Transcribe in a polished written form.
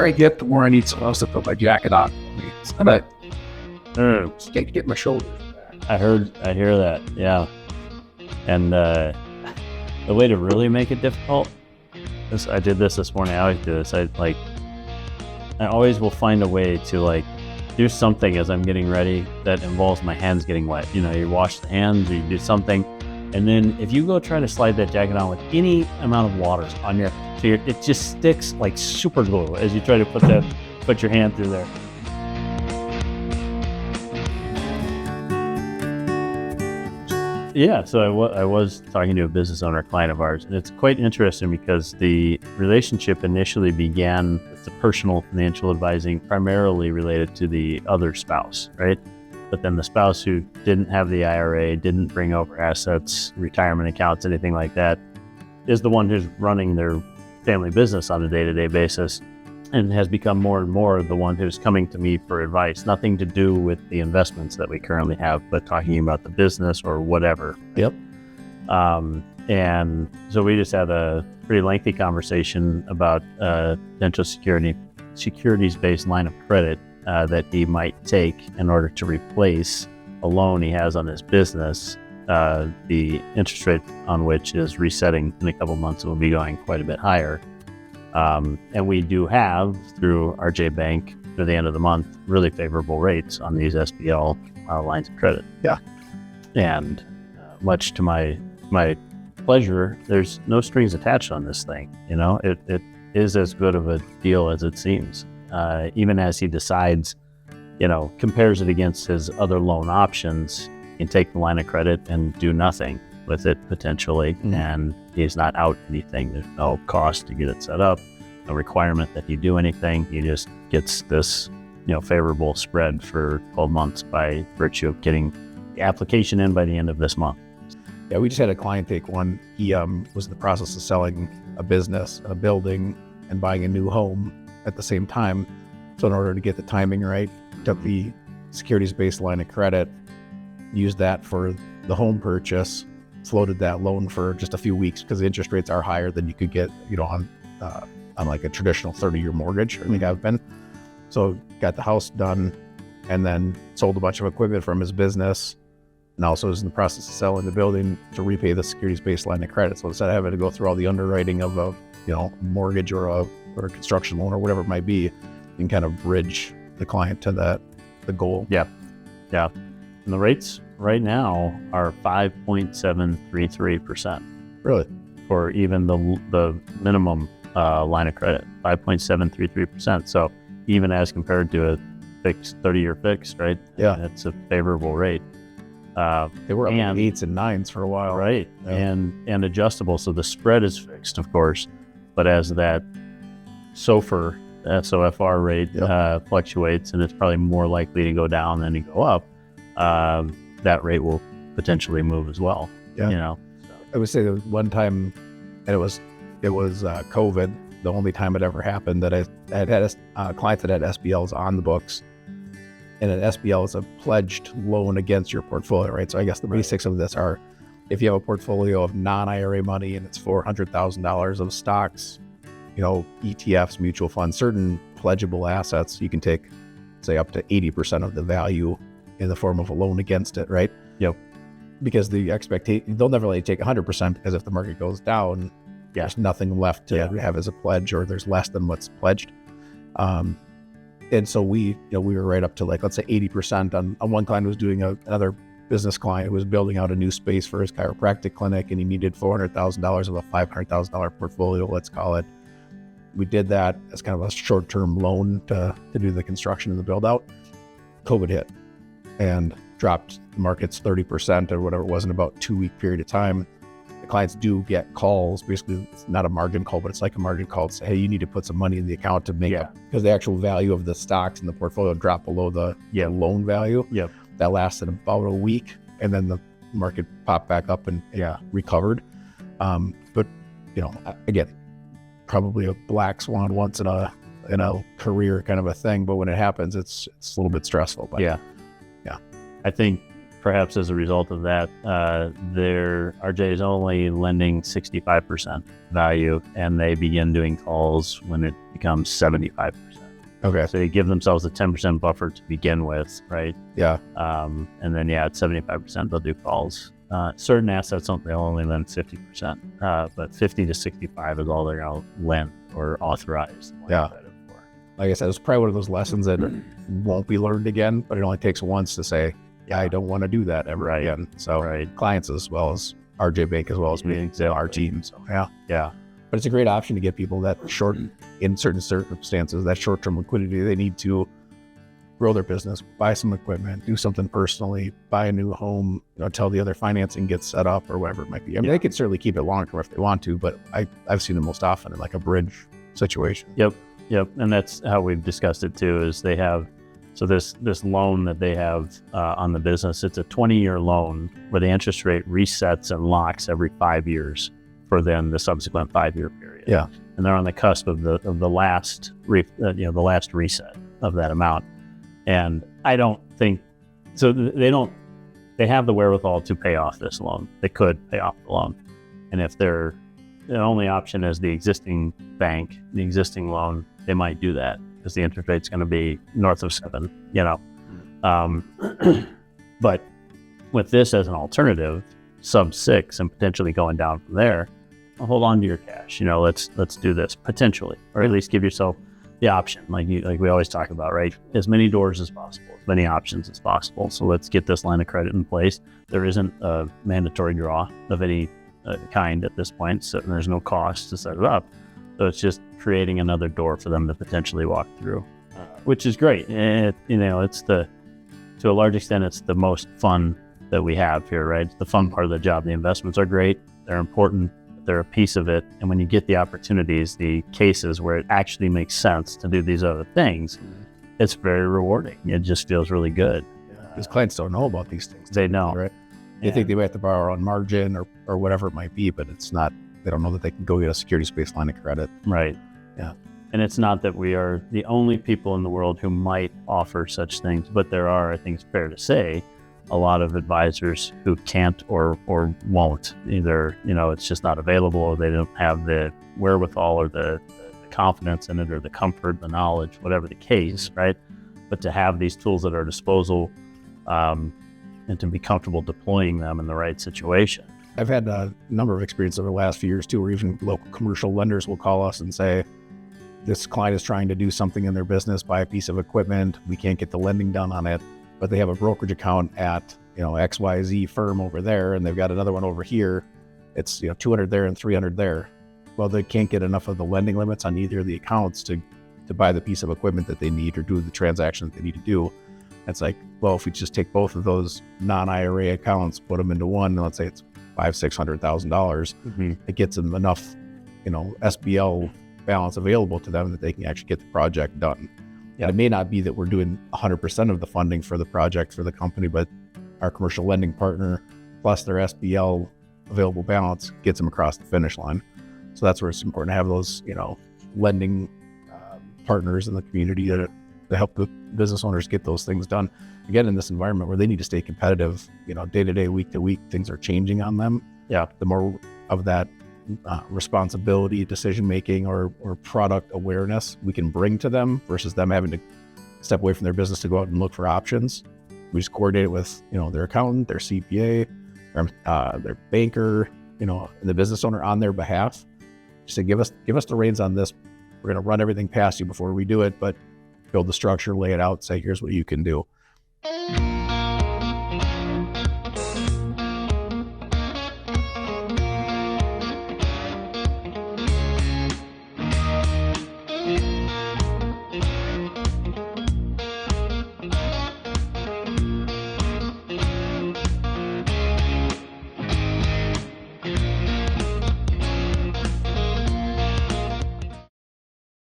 older I get, the more I need someone else to put my jacket on. It's kind of can't get my shoulders back. I hear that. Yeah. And the way to really make it difficult is, I did this morning. I always do this. I always will find a way to do something as I'm getting ready that involves my hands getting wet. You wash the hands or you do something. And then if you go try to slide that jacket on with any amount of water on it just sticks like super glue as you try to put your hand through there. Yeah, so I was talking to a business owner, client of ours, and it's quite interesting because the relationship initially began with the personal financial advising primarily related to the other spouse, right? But then the spouse who didn't have the IRA, didn't bring over assets, retirement accounts, anything like that, is the one who's running their family business on a day-to-day basis and has become more and more the one who's coming to me for advice. Nothing to do with the investments that we currently have, but talking about the business or whatever. Yep. And so we just had a pretty lengthy conversation about potential securities-based line of credit that he might take in order to replace a loan he has on his business, the interest rate on which is resetting in a couple months. It will be going quite a bit higher. And we do have, through RJ Bank, through the end of the month, really favorable rates on these SBL lines of credit. Yeah. And much to my pleasure, there's no strings attached on this thing. It is as good of a deal as it seems. Even as he decides, compares it against his other loan options, he can take the line of credit and do nothing with it potentially, and he's not out anything. There's no cost to get it set up, no requirement that he do anything. He just gets this, favorable spread for 12 months by virtue of getting the application in by the end of this month. Yeah, we just had a client take one. He was in the process of selling a business, a building, and buying a new home at the same time. So in order to get the timing right, took the securities-based line of credit, used that for the home purchase, floated that loan for just a few weeks because the interest rates are higher than you could get, on like a traditional 30-year mortgage, or think I've been. So got the house done and then sold a bunch of equipment from his business, and also is in the process of selling the building to repay the securities-based line of credit. So instead of having to go through all the underwriting of a mortgage or a construction loan or whatever it might be, you can kind of bridge the client to the goal. Yeah. And the rates right now are 5.733%. Really? For even the minimum line of credit, 5.733%. So even as compared to a fixed 30-year fixed, right? Yeah. It's a favorable rate. They were up in 8s and 9s for a while. Right. Yeah. And adjustable. So the spread is fixed, of course, but as that SOFR rate fluctuates, and it's probably more likely to go down than to go up, that rate will potentially move as well. Yeah. I would say there was one time, and it was COVID, the only time it ever happened, that I had clients that had SBLs on the books, and an SBL is a pledged loan against your portfolio, right? So I guess the basics of this are, if you have a portfolio of non-IRA money and it's $400,000 of stocks, ETFs, mutual funds, certain pledgeable assets, you can take, say, up to 80% of the value in the form of a loan against it, right? Yep. Because the expectation, they'll never really take 100%, because if the market goes down, there's nothing left to have as a pledge, or there's less than what's pledged. And so we were right up to, like, let's say 80% on one client. Was doing another business client who was building out a new space for his chiropractic clinic, and he needed $400,000 of a $500,000 portfolio, let's call it. We did that as kind of a short-term loan to do the construction and the build-out. COVID hit and dropped the markets 30% or whatever it was in about a 2-week period of time. The clients do get calls. Basically, it's not a margin call, but it's like a margin call to say, hey, you need to put some money in the account to make it, because the actual value of the stocks in the portfolio dropped below the loan value. Yep. That lasted about a week, and then the market popped back up and recovered. But again, probably a black swan once in a career kind of a thing, but when it happens, it's a little bit stressful. But I think perhaps as a result of that, RJ is only lending 65% value, and they begin doing calls when it becomes 75%. Okay. So they give themselves a 10% buffer to begin with, right? Yeah. And then, at 75%, they'll do calls. Certain assets, they'll only lend 50%, but 50 to 65 is all they're going to lend or authorize. Yeah. Like I said, it's probably one of those lessons that won't be learned again, but it only takes once to say, I don't want to do that ever again. So clients as well as RJ Bank as well as me, our team. So yeah. But it's a great option to get people that in certain circumstances, that short-term liquidity they need to grow their business, buy some equipment, do something personally, buy a new home, until the other financing gets set up or whatever it might be. I mean, they could certainly keep it long-term if they want to, but I've seen it most often in like a bridge situation. Yep. And that's how we've discussed it too, is they have, so this loan that they have on the business, it's a 20-year loan where the interest rate resets and locks every 5 years for then the subsequent 5-year period. Yeah. And they're on the cusp of the last the last reset of that amount. And I don't think so. They have the wherewithal to pay off this loan. They could pay off the loan, and if the only option is the existing bank, the existing loan, they might do that because the interest rate's going to be north of 7. But with this as an alternative, sub 6, and potentially going down from there, hold on to your cash. Let's do this potentially, or at least give yourself the option, like we always talk about, right? As many doors as possible, as many options as possible. So let's get this line of credit in place. There isn't a mandatory draw of any kind at this point, so there's no cost to set it up. So it's just creating another door for them to potentially walk through, which is great. And it's to a large extent, it's the most fun that we have here, right? It's the fun part of the job. The investments are great. They're important. They're a piece of it. And when you get the opportunities, the cases where it actually makes sense to do these other things, it's very rewarding. It just feels really good. Because clients don't know about these things. They don't. Right? They think they might have to borrow on margin or whatever it might be, but it's not. They don't know that they can go get a securities-based line of credit. Right. Yeah. And it's not that we are the only people in the world who might offer such things, but there are, I think it's fair to say, a lot of advisors who can't or won't. Either, it's just not available, or they don't have the wherewithal or the confidence in it, or the comfort, the knowledge, whatever the case, right? But to have these tools at our disposal and to be comfortable deploying them in the right situation. I've had a number of experiences over the last few years too, where even local commercial lenders will call us and say, this client is trying to do something in their business, buy a piece of equipment. We can't get the lending done on it, but they have a brokerage account at, XYZ firm over there, and they've got another one over here. It's, 200 there and 300 there. Well, they can't get enough of the lending limits on either of the accounts to buy the piece of equipment that they need or do the transaction that they need to do. It's like, well, if we just take both of those non-IRA accounts, put them into one, and let's say it's $500,000-$600,000, it gets them enough, SBL balance available to them that they can actually get the project done. Yeah. It may not be that we're doing 100% of the funding for the project for the company, but our commercial lending partner plus their SBL available balance gets them across the finish line. So that's where it's important to have those, lending partners in the community to help the business owners get those things done. Again, in this environment where they need to stay competitive, day to day, week to week, things are changing on them. Yeah. The more of that responsibility, decision making, or product awareness we can bring to them versus them having to step away from their business to go out and look for options. We just coordinate it with their accountant, their CPA, their banker, and the business owner on their behalf. Just say, give us the reins on this. We're going to run everything past you before we do it, but build the structure, lay it out, say, here's what you can do.